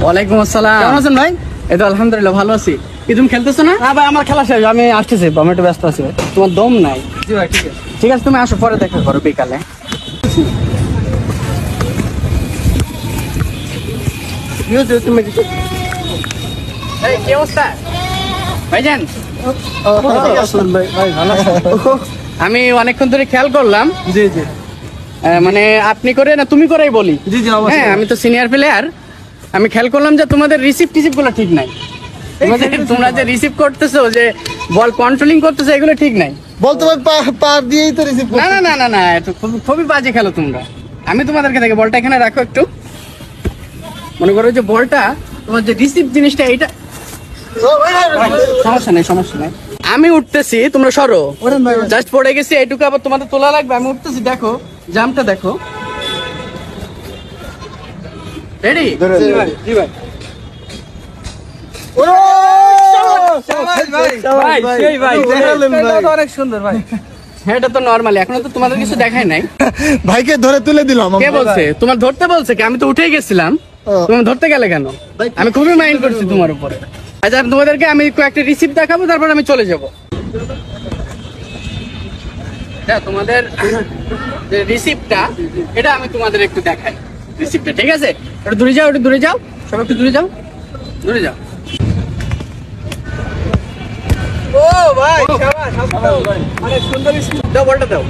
ওয়ালাইকুম আসসালাম। কেমন আছেন ভাই? এই তো আলহামদুলিল্লাহ ভালো আছি। কি তুমি খেলতেছো না? হ্যাঁ ভাই, আমার খেলা শেষ, আমি আসতেছি, আমি একটু ব্যস্ত আছি ভাই। তোমার দম নাই। জি ভাই, ঠিক আছে। ঠিক আছে, তুমি আসো, পরে দেখা করো বিকালে। এই কি অবস্থা ভাইজান? আমি অনেকক্ষণ ধরে খেয়াল করলাম, জি জি মানে আপনি করে না তুমি করেই বলি। জি জি, অবশ্যই। হ্যাঁ, আমি তো সিনিয়র প্লেয়ার। আমি খেয়াল করলাম যে তোমাদের রিসিভ গুলো ঠিক নাই। তোমরা যে রিসিভ করতেছো, যে বল কন্ট্রোলিং করতেছো, এগুলো ঠিক নাই। বলতে ভাই পার দিয়েই তো রিসিভ না না না না না, এটা খুবই বাজে খেলো তোমরা। আমি তোমাদেরকে দেখে বলটা এখানে রাখো একটু। মনে করো যে বলটা তোমার যে রিসিভ জিনিসটা, এইটা সমস্যা নেই, সমস্যা নেই। আমি উঠতেছি, তোমরা সরো। জাস্ট পড়ে গেছি, এইটুকু আবার তোমাদের তোলা লাগবে। আমি উঠতেছি, দেখো জামটা দেখো। রেডি? জি ভাই। অনেক সুন্দর ভাই। হ্যাঁ, এটা তো নরমালি, এখনো তো তোমাদের কিছু দেখাই নাই। ভাইকে ধরে তুলে দিলাম। কে বলছে তোমার ধরতে বলছে? কি আমি তো উঠেই গেছিলাম, তুমি ধরতে গেলে কেন? আমি খুবই মাইন্ড করছি তোমার উপরে। আচ্ছা, তোমাদেরকে আমি কয়েকটা রিসিপ্ট দেখাবো, তারপর আমি চলে যাব। তোমাদের যে রিসিপ্টটা, এটা আমি তোমাদের একটু দেখাই। রিসিপ্টটা ঠিক আছে? একটু দূরে যাও, একটু দূরে যাও, সবাই একটু দূরে যাও, দূরে যাও। ও ভাই, শাবাশ, অনেক সুন্দর। দাও বলটা দাও।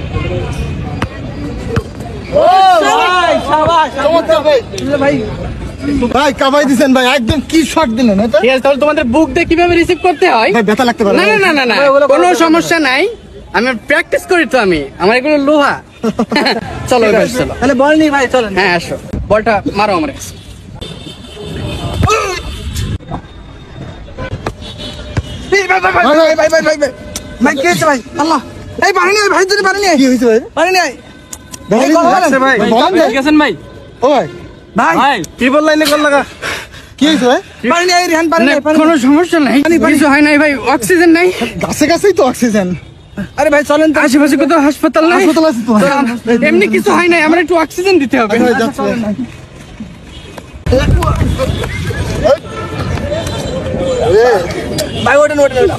ও ভাই, শাবাশ, চমৎকার ভাই। ভাই। ভাই কাবাই দিছেন ভাই, একদম কি শট দিলেন এটা। ঠিক আছে, তাহলে তোমাদের বুক দিয়ে কিভাবে রিসিভ করতে হয়? ভাই ব্যথা লাগতে পারে। না না না না না, কোনো সমস্যা নাই। আমি প্র্যাকটিস করি তো, আমার এগুলো লোহা। চলো এবার চলো। তাহলে বল নি ভাই, চলেন। হ্যাঁ আসো, বলটা মারো আমার কাছে। ভাই কে আছে ভাই? আল্লাহ, এই পানি নিয়ে ভাই, যদি পানি নিয়ে কি হয়েছে ভাই? পানি নিয়ে ভাই ঠিক আছেন ভাই? ও ভাই ভাই ভাই কি বললেন? কল লাগা, কি হয়েছে ভাই? পানি নিয়ে রিহান, পানি নিয়ে, পানি কোনো সমস্যা নাই, কিছু হয় নাই ভাই, অক্সিজেন নাই। গাছে গাছেই তো অক্সিজেন। আরে ভাই চলেন তো। আশেপাশে কোথাও হাসপাতাল নাই? হাসপাতাল আছে তো। এমনি কিছু হয় নাই, আমার একটু অক্সিজেন দিতে হবে। ভাই যাচ্ছে ভাই ওঠেন ওঠেন।